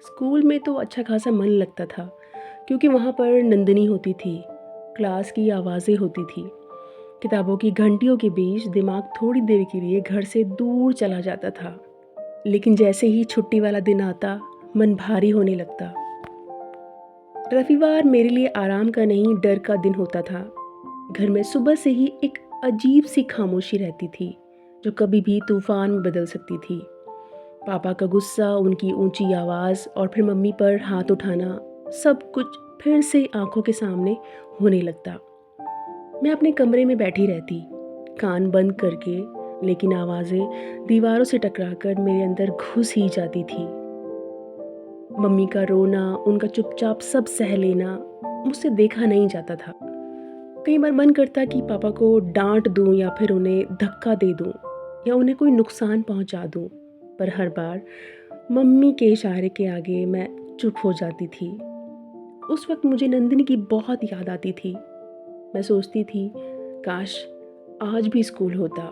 School में तो अच्छा खासा मन लगता था क्योंकि वहाँ पर नंदिनी होती थी, क्लास की आवाज़ें होती थी, किताबों की घंटियों के बीच दिमाग थोड़ी देर के लिए घर से दूर चला जाता था। लेकिन जैसे ही छुट्टी वाला दिन आता, मन भारी होने लगता। रविवार मेरे लिए आराम का नहीं, डर का दिन होता था। घर में सुबह से ही एक अजीब सी खामोशी रहती थी, जो कभी भी तूफान में बदल सकती थी। पापा का गुस्सा, उनकी ऊंची आवाज़ और फिर मम्मी पर हाथ उठाना, सब कुछ फिर से आंखों के सामने होने लगता। मैं अपने कमरे में बैठी रहती, कान बंद करके, लेकिन आवाज़ें दीवारों से टकराकर मेरे अंदर घुस ही जाती थी। मम्मी का रोना, उनका चुपचाप सब सह लेना मुझसे देखा नहीं जाता था। कई बार मन करता कि पापा को डांट दूं या फिर उन्हें धक्का दे दूं या उन्हें कोई नुकसान पहुंचा दूं, पर हर बार मम्मी के इशारे के आगे मैं चुप हो जाती थी। उस वक्त मुझे नंदिनी की बहुत याद आती थी। मैं सोचती थी, काश आज भी स्कूल होता,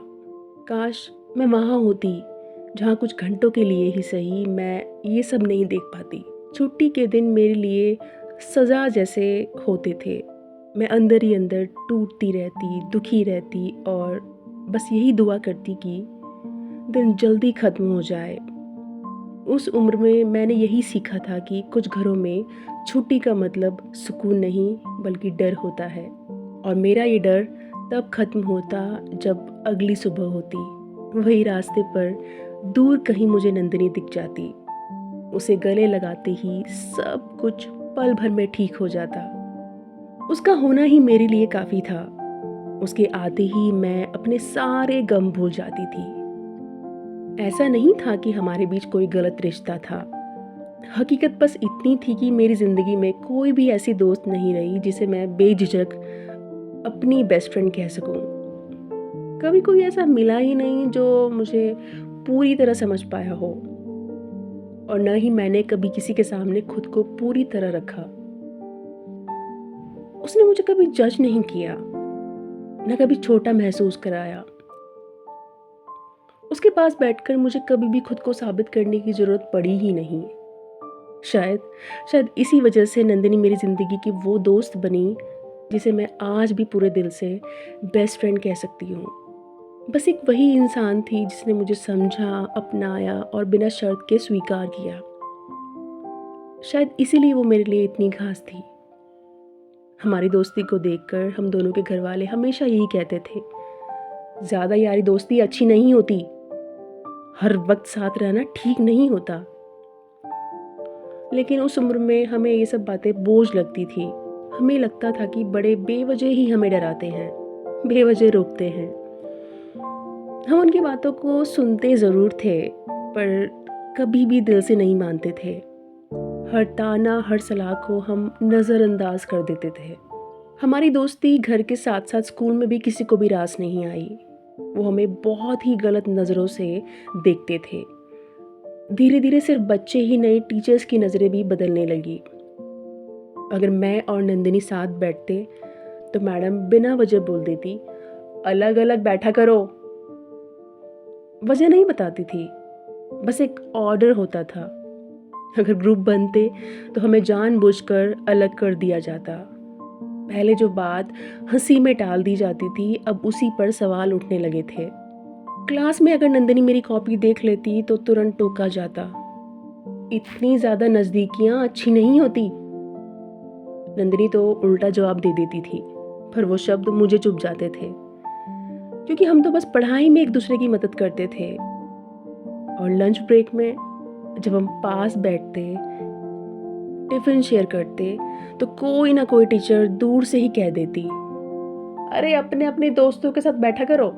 काश मैं वहाँ होती जहाँ कुछ घंटों के लिए ही सही मैं ये सब नहीं देख पाती। छुट्टी के दिन मेरे लिए सज़ा जैसे होते थे। मैं अंदर ही अंदर टूटती रहती, दुखी रहती और बस यही दुआ करती कि दिन जल्दी ख़त्म हो जाए। उस उम्र में मैंने यही सीखा था कि कुछ घरों में छुट्टी का मतलब सुकून नहीं बल्कि डर होता है, और मेरा ये डर तब ख़त्म होता जब अगली सुबह होती। वही रास्ते पर दूर कहीं मुझे नंदिनी दिख जाती। उसे गले लगाते ही सब कुछ पल भर में ठीक हो जाता। उसका होना ही मेरे लिए काफ़ी था। उसके आते ही मैं अपने सारे गम भूल जाती थी। ऐसा नहीं था कि हमारे बीच कोई गलत रिश्ता था। हकीकत बस इतनी थी कि मेरी ज़िंदगी में कोई भी ऐसी दोस्त नहीं रही जिसे मैं बेझिझक अपनी बेस्ट फ्रेंड कह सकूं। कभी कोई ऐसा मिला ही नहीं जो मुझे पूरी तरह समझ पाया हो, और न ही मैंने कभी किसी के सामने खुद को पूरी तरह रखा। उसने मुझे कभी जज नहीं किया, न कभी छोटा महसूस कराया। उसके पास बैठकर मुझे कभी भी खुद को साबित करने की ज़रूरत पड़ी ही नहीं। शायद शायद इसी वजह से नंदिनी मेरी ज़िंदगी की वो दोस्त बनी जिसे मैं आज भी पूरे दिल से बेस्ट फ्रेंड कह सकती हूँ। बस एक वही इंसान थी जिसने मुझे समझा, अपनाया और बिना शर्त के स्वीकार किया। शायद इसीलिए वो मेरे लिए इतनी खास थी। हमारी दोस्ती को देखकर हम दोनों के घर वाले हमेशा यही कहते थे, ज़्यादा यारी दोस्ती अच्छी नहीं होती, हर वक्त साथ रहना ठीक नहीं होता। लेकिन उस उम्र में हमें ये सब बातें बोझ लगती थी। हमें लगता था कि बड़े बेवजह ही हमें डराते हैं, बेवजह रोकते हैं। हम उनकी बातों को सुनते ज़रूर थे, पर कभी भी दिल से नहीं मानते थे। हर ताना, हर सलाह को हम नज़रअंदाज कर देते थे। हमारी दोस्ती घर के साथ साथ स्कूल में भी किसी को भी रास नहीं आई। वो हमें बहुत ही गलत नज़रों से देखते थे। धीरे धीरे सिर्फ बच्चे ही नहीं, टीचर्स की नज़रें भी बदलने लगी। अगर मैं और नंदिनी साथ बैठते तो मैडम बिना वजह बोल देती, अलग अलग बैठा करो। वजह नहीं बताती थी, बस एक ऑर्डर होता था। अगर ग्रुप बनते तो हमें जानबूझकर अलग कर दिया जाता। पहले जो बात हंसी में टाल दी जाती थी, अब उसी पर सवाल उठने लगे थे। क्लास में अगर नंदिनी मेरी कॉपी देख लेती तो तुरंत टोका जाता, इतनी ज़्यादा नज़दीकियाँ अच्छी नहीं होती। नंदिनी तो उल्टा जवाब दे देती थी, पर वो शब्द मुझे चुभ जाते थे, क्योंकि हम तो बस पढ़ाई में एक दूसरे की मदद करते थे। और लंच ब्रेक में जब हम पास बैठते, टिफ़िन शेयर करते, तो कोई ना कोई टीचर दूर से ही कह देती, अरे अपने अपने दोस्तों के साथ बैठा करो।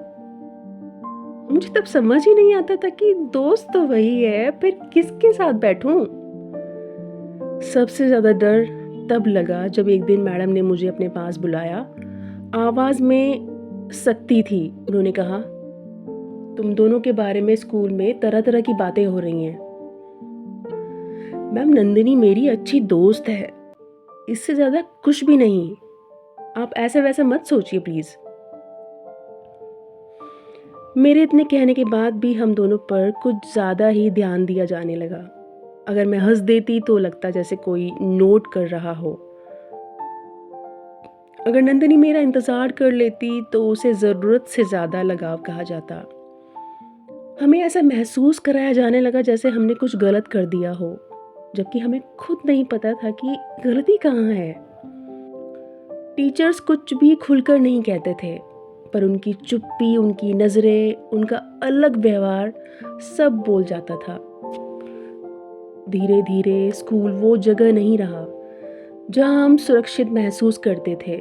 मुझे तब समझ ही नहीं आता था कि दोस्त तो वही है, फिर किसके साथ बैठूं। सबसे ज़्यादा डर तब लगा जब एक दिन मैडम ने मुझे अपने पास बुलाया। आवाज़ में सख्ती थी। उन्होंने कहा, तुम दोनों के बारे में स्कूल में तरह तरह की बातें हो रही हैं। मैम, नंदिनी मेरी अच्छी दोस्त है, इससे ज़्यादा कुछ भी नहीं। आप ऐसे वैसे मत सोचिए प्लीज़। मेरे इतने कहने के बाद भी हम दोनों पर कुछ ज़्यादा ही ध्यान दिया जाने लगा। अगर मैं हंस देती तो लगता जैसे कोई नोट कर रहा हो। अगर नंदिनी मेरा इंतज़ार कर लेती तो उसे ज़रूरत से ज़्यादा लगाव कहा जाता। हमें ऐसा महसूस कराया जाने लगा जैसे हमने कुछ गलत कर दिया हो, जबकि हमें खुद नहीं पता था कि गलती कहाँ है। टीचर्स कुछ भी खुलकर नहीं कहते थे, पर उनकी चुप्पी, उनकी नज़रें, उनका अलग व्यवहार सब बोल जाता था। धीरे धीरे स्कूल वो जगह नहीं रहा जहाँ हम सुरक्षित महसूस करते थे।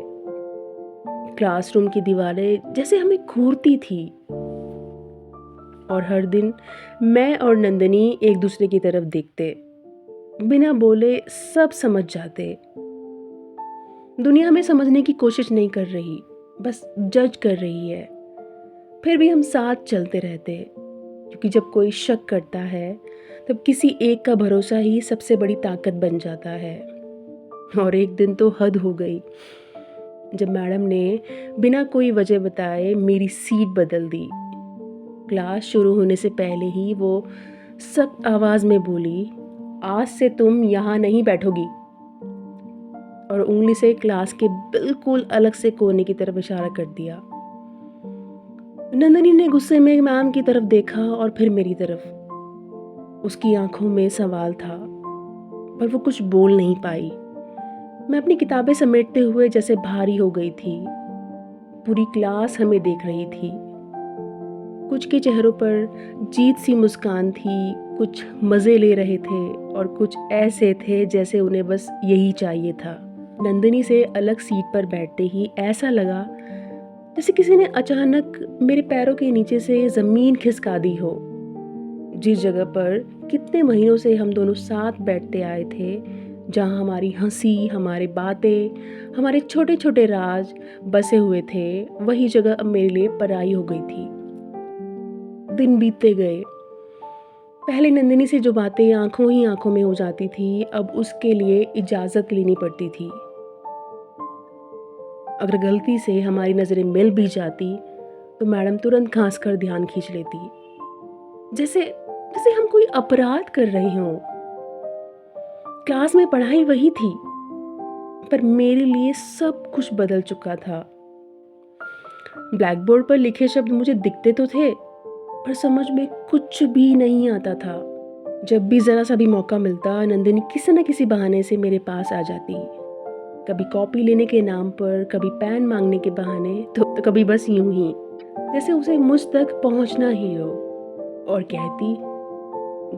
क्लासरूम की दीवारें जैसे हमें घूरती थी और हर दिन मैं और नंदिनी एक दूसरे की तरफ देखते, बिना बोले सब समझ जाते। दुनिया हमें समझने की कोशिश नहीं कर रही, बस जज कर रही है। फिर भी हम साथ चलते रहते, क्योंकि जब कोई शक करता है तब किसी एक का भरोसा ही सबसे बड़ी ताकत बन जाता है। और एक दिन तो हद हो गई जब मैडम ने बिना कोई वजह बताए मेरी सीट बदल दी। क्लास शुरू होने से पहले ही वो सख्त आवाज़ में बोली, आज से तुम यहाँ नहीं बैठोगी, और उंगली से क्लास के बिल्कुल अलग से कोने की तरफ इशारा कर दिया। नंदिनी ने गुस्से में मैम की तरफ देखा और फिर मेरी तरफ। उसकी आंखों में सवाल था, पर वो कुछ बोल नहीं पाई। मैं अपनी किताबें समेटते हुए जैसे भारी हो गई थी। पूरी क्लास हमें देख रही थी। कुछ के चेहरों पर जीत सी मुस्कान थी, कुछ मज़े ले रहे थे और कुछ ऐसे थे जैसे उन्हें बस यही चाहिए था। नंदिनी से अलग सीट पर बैठते ही ऐसा लगा जैसे किसी ने अचानक मेरे पैरों के नीचे से ज़मीन खिसका दी हो। जिस जगह पर कितने महीनों से हम दोनों साथ बैठते आए थे, जहाँ हमारी हंसी, हमारे बातें, हमारे छोटे छोटे राज बसे हुए थे, वही जगह अब मेरे लिए पराई हो गई थी। दिन बीतते गए। पहले नंदिनी से जो बातें आंखों ही आंखों में हो जाती थी, अब उसके लिए इजाज़त लेनी पड़ती थी। अगर गलती से हमारी नज़रें मिल भी जाती तो मैडम तुरंत खांस कर ध्यान खींच लेती, जैसे जैसे हम कोई अपराध कर रहे हों। क्लास में पढ़ाई वही थी, पर मेरे लिए सब कुछ बदल चुका था। ब्लैक बोर्ड पर लिखे शब्द मुझे दिखते तो थे, पर समझ में कुछ भी नहीं आता था। जब भी ज़रा सा भी मौका मिलता, नंदिनी किसी न किसी बहाने से मेरे पास आ जाती। कभी कॉपी लेने के नाम पर, कभी पेन मांगने के बहाने, तो कभी बस यूं ही, जैसे उसे मुझ तक पहुंचना ही हो, और कहती,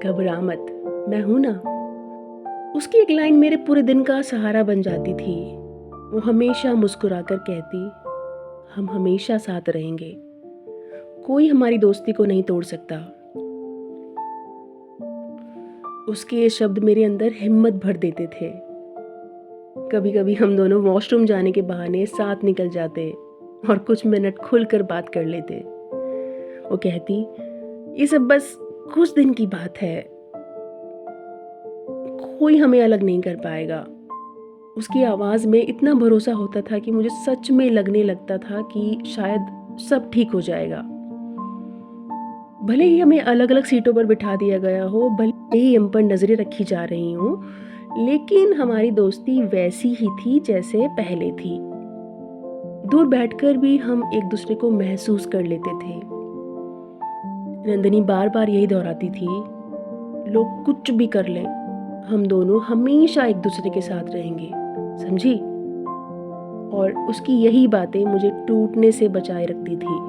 घबरा मत, मैं हूं ना। उसकी एक लाइन मेरे पूरे दिन का सहारा बन जाती थी। वो हमेशा मुस्कुराकर कहती, हम हमेशा साथ रहेंगे, कोई हमारी दोस्ती को नहीं तोड़ सकता। उसके ये शब्द मेरे अंदर हिम्मत भर देते थे। कभी कभी हम दोनों वॉशरूम जाने के बहाने साथ निकल जाते और कुछ मिनट खुलकर बात कर लेते। वो कहती, ये सब बस कुछ दिन की बात है, कोई हमें अलग नहीं कर पाएगा। उसकी आवाज़ में इतना भरोसा होता था कि मुझे सच में लगने लगता था कि शायद सब ठीक हो जाएगा। भले ही हमें अलग अलग सीटों पर बिठा दिया गया हो, भले ही हम पर नज़रें रखी जा रही हों, लेकिन हमारी दोस्ती वैसी ही थी जैसे पहले थी। दूर बैठकर भी हम एक दूसरे को महसूस कर लेते थे। नंदिनी बार बार यही दोहराती थी, लोग कुछ भी कर लें, हम दोनों हमेशा एक दूसरे के साथ रहेंगे, समझी? और उसकी यही बातें मुझे टूटने से बचाए रखती थी।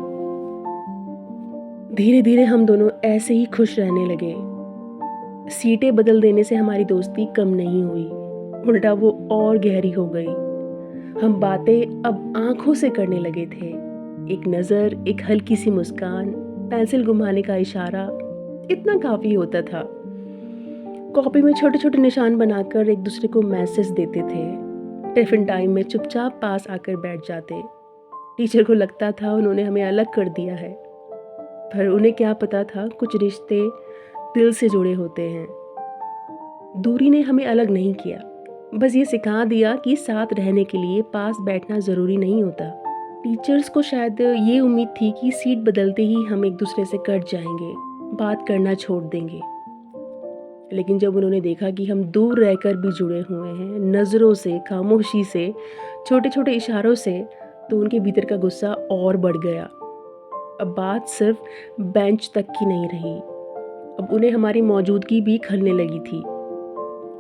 धीरे धीरे हम दोनों ऐसे ही खुश रहने लगे। सीटें बदल देने से हमारी दोस्ती कम नहीं हुई, उल्टा वो और गहरी हो गई। हम बातें अब आंखों से करने लगे थे। एक नज़र, एक हल्की सी मुस्कान, पेंसिल घुमाने का इशारा, इतना काफ़ी होता था। कॉपी में छोटे छोटे निशान बनाकर एक दूसरे को मैसेज देते थे। टिफिन टाइम में चुपचाप पास आकर बैठ जाते। टीचर को लगता था उन्होंने हमें अलग कर दिया है, पर उन्हें क्या पता था कुछ रिश्ते दिल से जुड़े होते हैं। दूरी ने हमें अलग नहीं किया, बस ये सिखा दिया कि साथ रहने के लिए पास बैठना ज़रूरी नहीं होता। टीचर्स को शायद ये उम्मीद थी कि सीट बदलते ही हम एक दूसरे से कट जाएंगे, बात करना छोड़ देंगे। लेकिन जब उन्होंने देखा कि हम दूर रहकर भी जुड़े हुए हैं, नज़रों से, खामोशी से, छोटे छोटे इशारों से, तो उनके भीतर का गुस्सा और बढ़ गया। अब बात सिर्फ बेंच तक की नहीं रही, अब उन्हें हमारी मौजूदगी भी खलने लगी थी।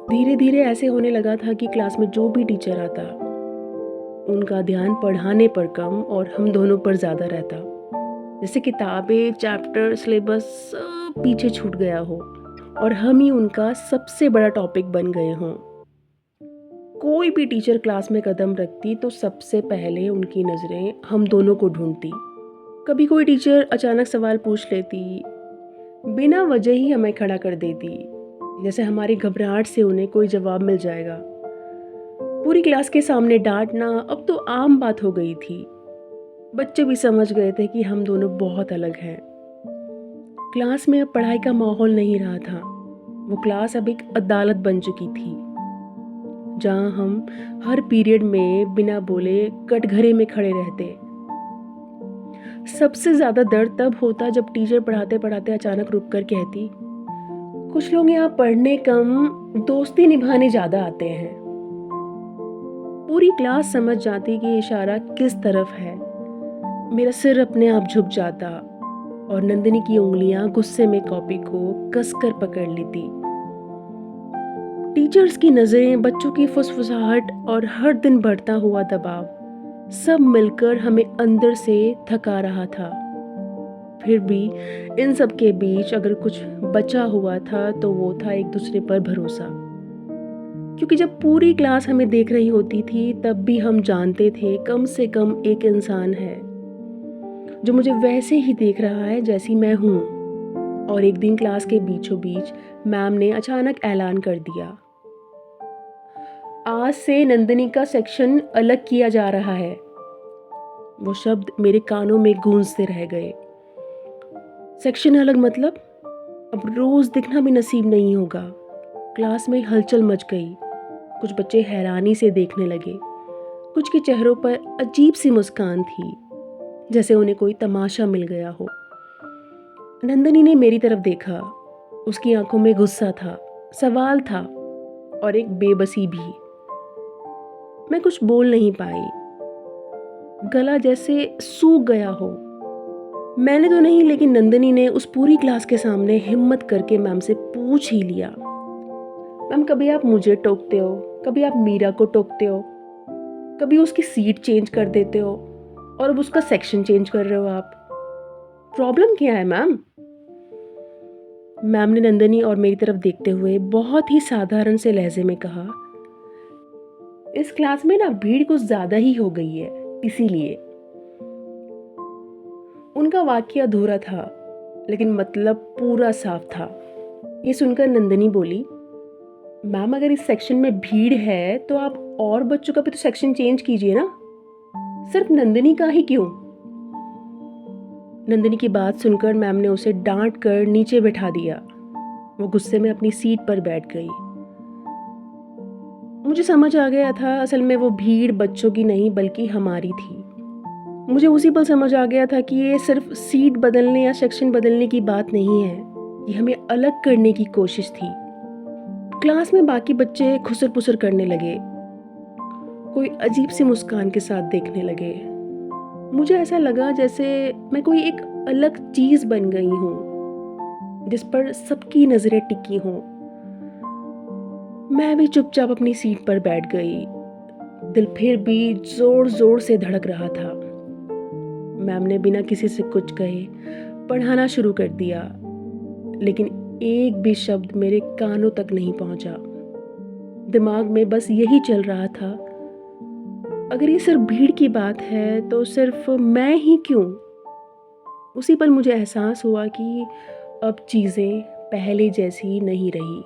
धीरे धीरे ऐसे होने लगा था कि क्लास में जो भी टीचर आता, उनका ध्यान पढ़ाने पर कम और हम दोनों पर ज़्यादा रहता। जैसे किताबें, चैप्टर, सिलेबस सब पीछे छूट गया हो और हम ही उनका सबसे बड़ा टॉपिक बन गए हों। कोई भी टीचर क्लास में कदम रखती तो सबसे पहले उनकी नज़रें हम दोनों को ढूंढती। कभी कोई टीचर अचानक सवाल पूछ लेती, बिना वजह ही हमें खड़ा कर देती, जैसे हमारी घबराहट से उन्हें कोई जवाब मिल जाएगा। पूरी क्लास के सामने डांटना अब तो आम बात हो गई थी। बच्चे भी समझ गए थे कि हम दोनों बहुत अलग हैं। क्लास में अब पढ़ाई का माहौल नहीं रहा था, वो क्लास अब एक अदालत बन चुकी थी, जहां हम हर पीरियड में बिना बोले कटघरे में खड़े रहते। सबसे ज़्यादा दर्द तब होता जब टीचर पढ़ाते पढ़ाते अचानक रुक कर कहती, कुछ लोग यहाँ पढ़ने कम दोस्ती निभाने ज़्यादा आते हैं। पूरी क्लास समझ जाती कि इशारा किस तरफ है। मेरा सिर अपने आप झुक जाता और नंदिनी की उंगलियां गुस्से में कॉपी को कसकर पकड़ लेती। टीचर्स की नज़रें, बच्चों की फुसफुसाहट और हर दिन बढ़ता हुआ दबाव सब मिलकर हमें अंदर से थका रहा था। फिर भी इन सब के बीच अगर कुछ बचा हुआ था तो वो था एक दूसरे पर भरोसा। क्योंकि जब पूरी क्लास हमें देख रही होती थी तब भी हम जानते थे कम से कम एक इंसान है जो मुझे वैसे ही देख रहा है जैसी मैं हूँ। और एक दिन क्लास के बीचों बीच मैम ने अचानक ऐलान कर दिया, आज से नंदिनी का सेक्शन अलग किया जा रहा है। वो शब्द मेरे कानों में गूंजते रह गए। सेक्शन अलग मतलब? अब रोज दिखना भी नसीब नहीं होगा। क्लास में हलचल मच गई। कुछ बच्चे हैरानी से देखने लगे, कुछ के चेहरों पर अजीब सी मुस्कान थी, जैसे उन्हें कोई तमाशा मिल गया हो। नंदिनी ने मेरी तरफ देखा। उसकी आंखों में गुस्सा था, सवाल था और एक बेबसी भी। मैं कुछ बोल नहीं पाई, गला जैसे सूख गया हो। मैंने तो नहीं, लेकिन नंदिनी ने उस पूरी क्लास के सामने हिम्मत करके मैम से पूछ ही लिया, मैम कभी आप मुझे टोकते हो, कभी आप मीरा को टोकते हो, कभी उसकी सीट चेंज कर देते हो और अब उसका सेक्शन चेंज कर रहे हो आप। प्रॉब्लम क्या है मैम? मैम ने नंदिनी और मेरी तरफ देखते हुए बहुत ही साधारण से लहजे में कहा, इस क्लास में ना भीड़ कुछ ज्यादा ही हो गई है, इसीलिए। उनका वाक्य अधूरा था लेकिन मतलब पूरा साफ था। ये सुनकर नंदिनी बोली, मैम अगर इस सेक्शन में भीड़ है तो आप और बच्चों का भी तो सेक्शन चेंज कीजिए ना, सिर्फ नंदिनी का ही क्यों? नंदिनी की बात सुनकर मैम ने उसे डांट कर नीचे बैठा दिया। वो गुस्से में अपनी सीट पर बैठ गई। मुझे समझ आ गया था असल में वो भीड़ बच्चों की नहीं बल्कि हमारी थी। मुझे उसी पल समझ आ गया था कि ये सिर्फ सीट बदलने या सेक्शन बदलने की बात नहीं है, ये हमें अलग करने की कोशिश थी। क्लास में बाकी बच्चे खुसर पुसर करने लगे, कोई अजीब सी मुस्कान के साथ देखने लगे। मुझे ऐसा लगा जैसे मैं कोई एक अलग चीज बन गई हूँ जिस पर सबकी नजरें टिकी हों। मैं भी चुपचाप अपनी सीट पर बैठ गई। दिल फिर भी जोर जोर से धड़क रहा था। मैम ने बिना किसी से कुछ कहे पढ़ाना शुरू कर दिया, लेकिन एक भी शब्द मेरे कानों तक नहीं पहुंचा। दिमाग में बस यही चल रहा था, अगर ये सिर्फ भीड़ की बात है तो सिर्फ मैं ही क्यों? उसी पल मुझे एहसास हुआ कि अब चीज़ें पहले जैसी नहीं रही।